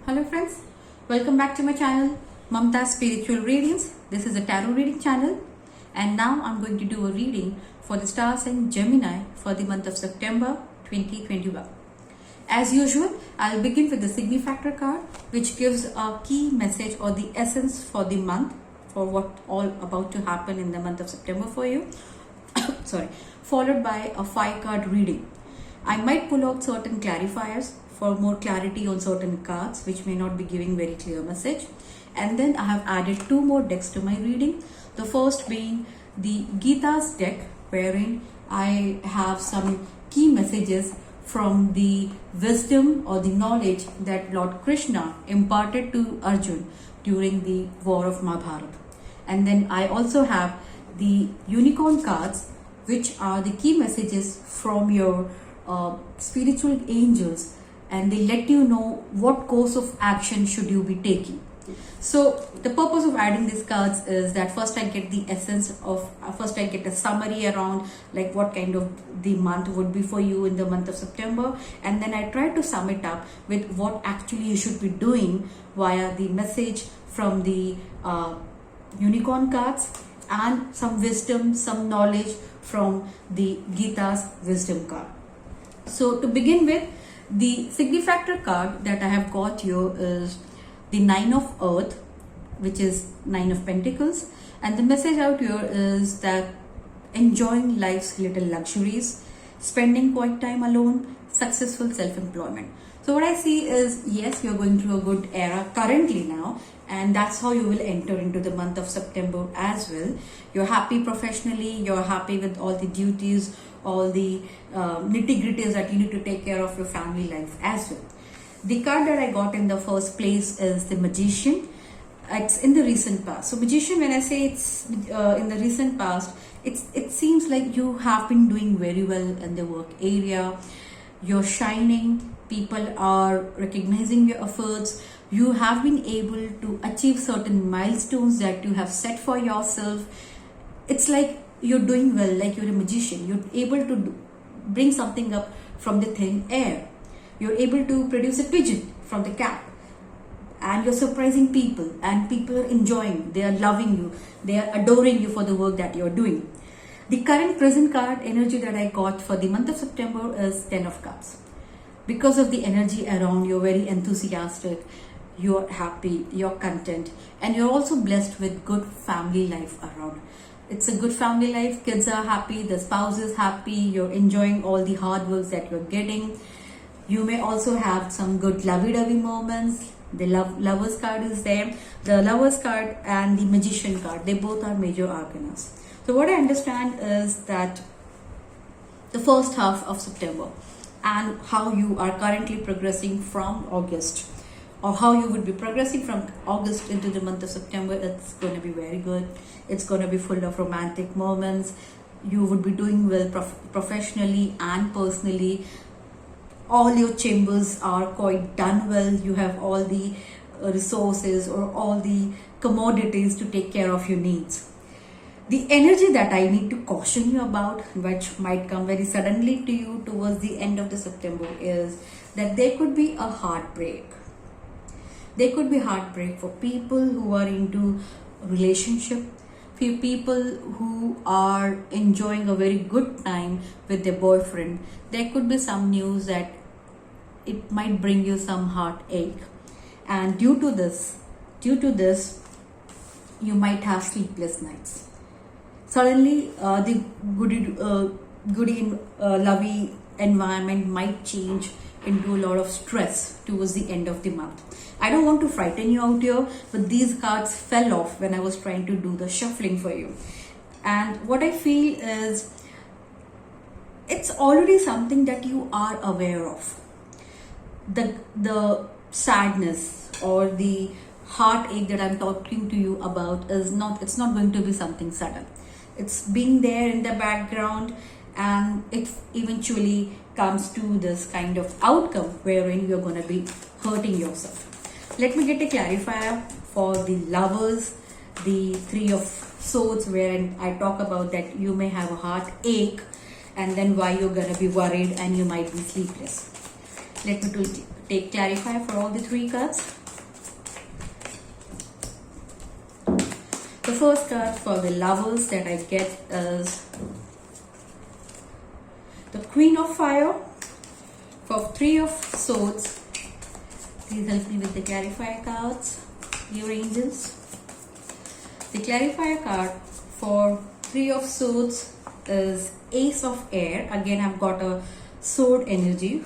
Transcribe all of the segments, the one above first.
Hello friends, welcome back to my channel Mamta's Spiritual Readings. This is a tarot reading channel and now I'm going to do a reading for the star sign Gemini for the month of September 2021. As usual, I'll begin with the Signifactor card which gives a key message or the essence for the month for what all about to happen in the month of September for you. Sorry, followed by a 5-card reading. I might pull out certain clarifiers for more clarity on certain cards which may not be giving very clear message, and then I have added 2 more decks to my reading. The first being the Gita's deck, wherein I have some key messages from the wisdom or the knowledge that Lord Krishna imparted to Arjun during the war of Mahabharata. And then I also have the unicorn cards, which are the key messages from your spiritual angels, and they let you know what course of action should you be taking. So the purpose of adding these cards is that first I get the essence of, first I get a summary around like what kind of the month would be for you in the month of September, and then I try to sum it up with what actually you should be doing via the message from the unicorn cards and some wisdom, some knowledge from the Gita's wisdom card. So to begin with, the Signifactor card that I have got here is the 9 of Earth, which is 9 of Pentacles, and the message out here is that enjoying life's little luxuries, spending quiet time alone, successful self-employment. So what I see is, yes, you're going through a good era currently now, and that's how you will enter into the month of September as well. You're happy professionally, you're happy with all the duties, all the nitty-gritties that you need to take care of your family life as well. The card that I got in the first place is the Magician. It's in the recent past. So Magician, when I say it's in the recent past, it seems like you have been doing very well in the work area. You're shining, people are recognizing your efforts. You have been able to achieve certain milestones that you have set for yourself. It's like you're doing well, like you're a magician. You're able to bring something up from the thin air. You're able to produce a pigeon from the cap, and you're surprising people, and people are enjoying, they are loving you, they are adoring you for the work that you're doing. The current present card energy that I got for the month of September is 10 of Cups. Because of the energy around, you're very enthusiastic, you're happy, you're content, and you're also blessed with good family life around. It's a good family life, kids are happy, the spouse is happy, you're enjoying all the hard works that you're getting. You may also have some good lovey-dovey moments. The Lovers card is there. The Lovers card and the Magician card, they both are major arcanas. So what I understand is that the first half of September and how you are currently progressing from August, or how you would be progressing from August into the month of September, it's going to be very good. It's going to be full of romantic moments. You would be doing well professionally and personally. All your chambers are quite done well. You have all the resources or all the commodities to take care of your needs. The energy that I need to caution you about, which might come very suddenly to you towards the end of the September, is that there could be a heartbreak. There could be heartbreak for people who are into relationship, for people who are enjoying a very good time with their boyfriend. There could be some news that it might bring you some heartache, and due to this, you might have sleepless nights. Suddenly, the goody lovey environment might change into a lot of stress towards the end of the month. I don't want to frighten you out here, but these cards fell off when I was trying to do the shuffling for you. And what I feel is it's already something that you are aware of. The sadness or the heartache that I'm talking to you about is it's not going to be something sudden. It's being there in the background, and it eventually comes to this kind of outcome wherein you're going to be hurting yourself. Let me get a clarifier for the Lovers, the 3 of Swords, wherein I talk about that you may have a heartache and then why you're going to be worried and you might be sleepless. Let me take clarifier for all the three cards. The first card for the lovers that I get is the Queen of Fire. For Three of Swords, please help me with the clarifier cards, your angels. The clarifier card for Three of Swords is Ace of Air. Again, I've got a sword energy.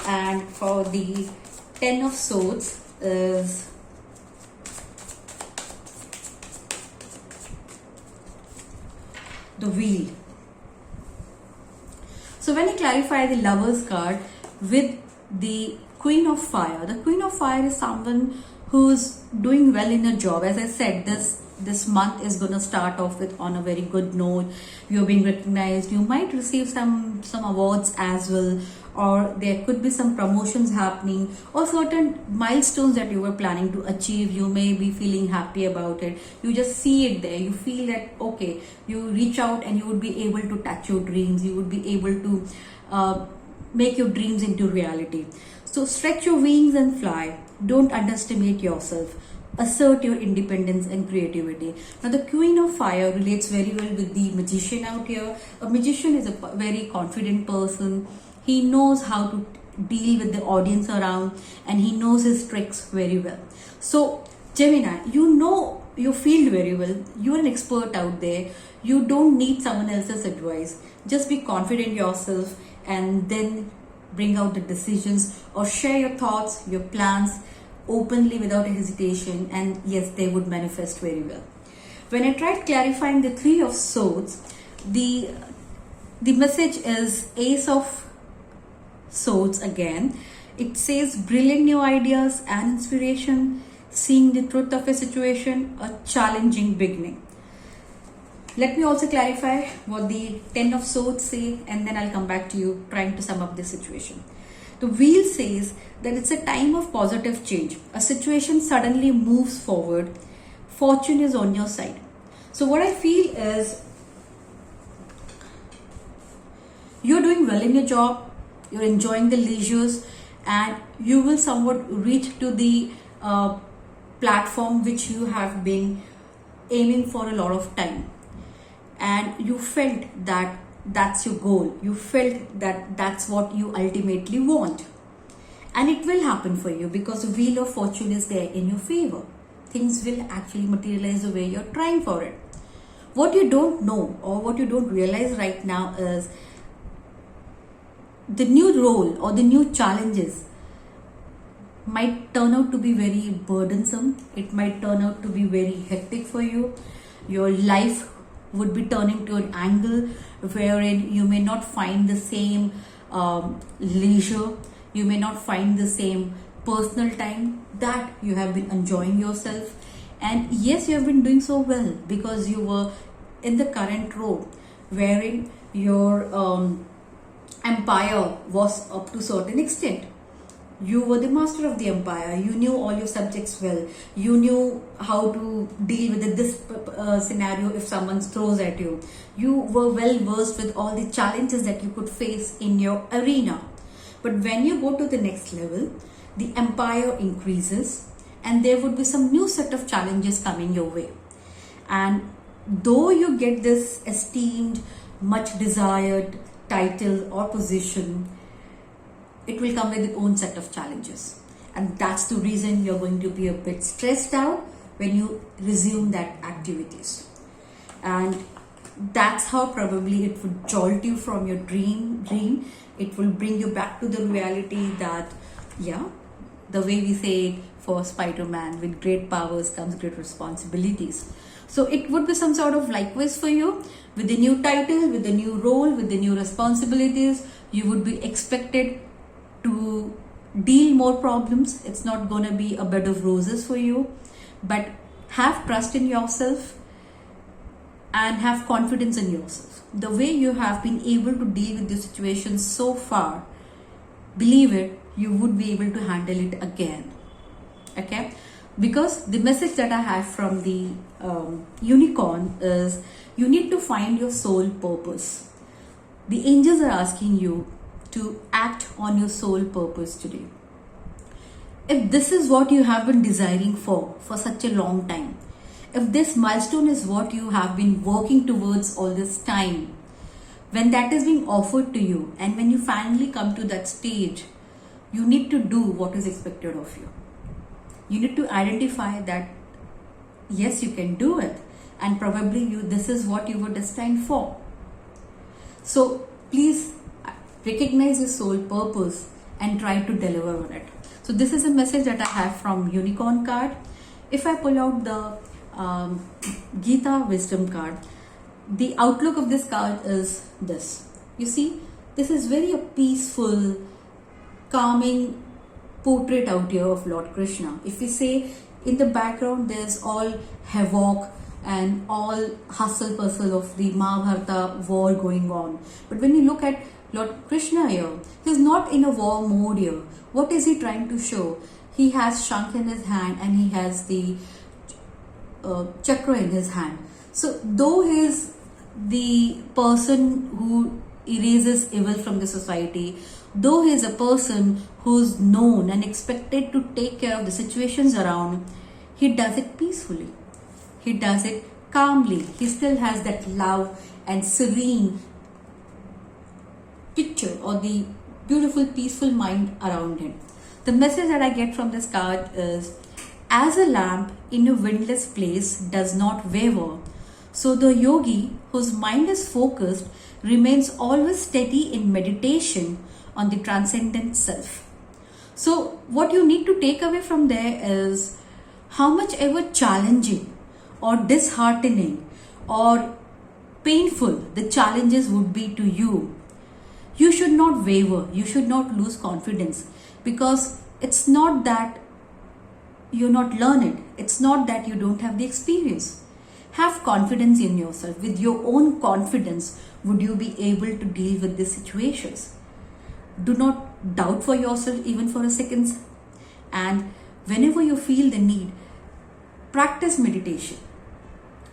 And for the Ten of Swords is the Wheel. So when you clarify the Lovers card with the Queen of Fire, the Queen of Fire is someone who's doing well in a job. As I said, this month is going to start off with on a very good note. You're being recognized. You might receive some awards as well, or there could be some promotions happening, or certain milestones that you were planning to achieve. You may be feeling happy about it. You just see it there. You feel that, okay, you reach out and you would be able to touch your dreams. You would be able to make your dreams into reality. So stretch your wings and fly. Don't underestimate yourself. Assert your independence and creativity. Now the Queen of Fire relates very well with the Magician out here. A magician is a very confident person. He knows how to deal with the audience around, and he knows his tricks very well. So Gemini, you know your field very well. You're an expert out there. You don't need someone else's advice. Just be confident yourself and then bring out the decisions, or share your thoughts, your plans openly without hesitation, and yes, they would manifest very well. When I tried clarifying the Three of Swords, the message is Ace of Swords again. It says brilliant new ideas and inspiration, seeing the truth of a situation, a challenging beginning. Let me also clarify what the Ten of Swords say, and then I'll come back to you trying to sum up this situation. The Wheel says that it's a time of positive change. A situation suddenly moves forward. Fortune is on your side. So what I feel is you're doing well in your job, you're enjoying the leisures, and you will somewhat reach to the platform which you have been aiming for a lot of time. And you felt that that's your goal. You felt that that's what you ultimately want. And it will happen for you because the Wheel of Fortune is there in your favor. Things will actually materialize the way you're trying for it. What you don't know or what you don't realize right now is the new role or the new challenges might turn out to be very burdensome. It might turn out to be very hectic for you. Your life would be turning to an angle wherein you may not find the same leisure, you may not find the same personal time that you have been enjoying yourself. And yes, you have been doing so well because you were in the current role wherein your empire was up to a certain extent. You were the master of the empire. You knew all your subjects well. You knew how to deal with this scenario if someone throws at you. You were well versed with all the challenges that you could face in your arena. But when you go to the next level, the empire increases and there would be some new set of challenges coming your way. And though you get this esteemed, much desired title or position, it will come with its own set of challenges. And that's the reason you're going to be a bit stressed out when you resume that activities. And that's how probably it would jolt you from your dream. It will bring you back to the reality that, yeah, the way we say it for Spider-Man, with great powers comes great responsibilities. So it would be some sort of likewise for you. With the new title, with the new role, with the new responsibilities, you would be expected to deal more problems. It's not going to be a bed of roses for you, but have trust in yourself and have confidence in yourself. The way you have been able to deal with the situation so far, believe it, you would be able to handle it again. Okay, because the message that I have from the unicorn is you need to find your soul purpose. The angels are asking you to act on your soul purpose today. If this is what you have been desiring for such a long time, if this milestone is what you have been working towards all this time, when that is being offered to you and when you finally come to that stage, you need to do what is expected of you. You need to identify that yes, you can do it, and probably this is what you were destined for. So please recognize your soul purpose and try to deliver on it. So this is a message that I have from Unicorn card. If I pull out the Gita Wisdom card, the outlook of this card is this. You see, this is very a peaceful, calming portrait out here of Lord Krishna. If we say in the background there's all havoc and all hustle bustle of the Mahabharata war going on, but when you look at Lord Krishna here, he's not in a war mode here. What is he trying to show? He has Shankh in his hand and he has the chakra in his hand. So though he is the person who erases evil from the society, though he is a person who's known and expected to take care of the situations around, he does it peacefully. He does it calmly. He still has that love and serene picture or the beautiful peaceful mind around him. The message that I get from this card is, as a lamp in a windless place does not waver, so the yogi whose mind is focused remains always steady in meditation on the transcendent self. So what you need to take away from there is, how much ever challenging or disheartening or painful the challenges would be to you, you should not waver, you should not lose confidence, because it's not that you're not learned, it's not that you don't have the experience. Have confidence in yourself. With your own confidence, would you be able to deal with these situations? Do not doubt for yourself even for a second. And whenever you feel the need, practice meditation.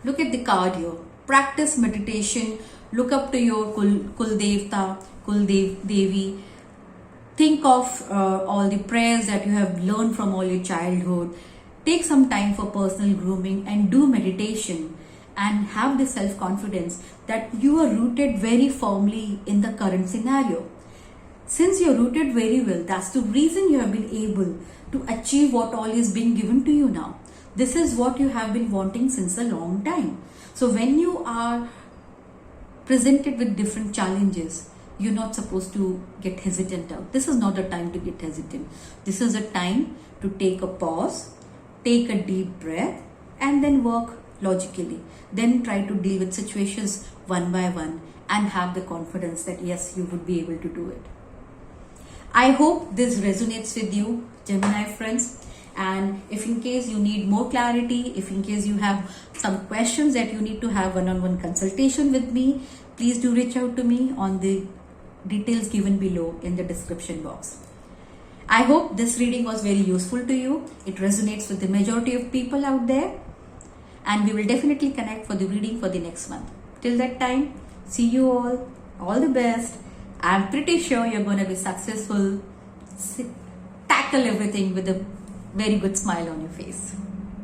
Look at the card here. Practice meditation. Look up to your Kul Devta, Kul Devi. Think of all the prayers that you have learned from all your childhood. Take some time for personal grooming and do meditation, and have the self-confidence that you are rooted very firmly in the current scenario. Since you're rooted very well, that's the reason you have been able to achieve what all is being given to you now. This is what you have been wanting since a long time. So when you are presented with different challenges, you're not supposed to get hesitant out. This is not a time to get hesitant. This is a time to take a pause, take a deep breath, and then work logically. Then try to deal with situations one by one and have the confidence that yes, you would be able to do it. I hope this resonates with you, Gemini friends. And if in case you need more clarity, if in case you have some questions that you need to have one-on-one consultation with me, please do reach out to me on the details given below in the description box. I hope this reading was very useful to you. It resonates with the majority of people out there. And we will definitely connect for the reading for the next month. Till that time, see you all the best. I'm pretty sure you're going to be successful. Tackle everything with a very good smile on your face.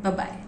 Bye-bye.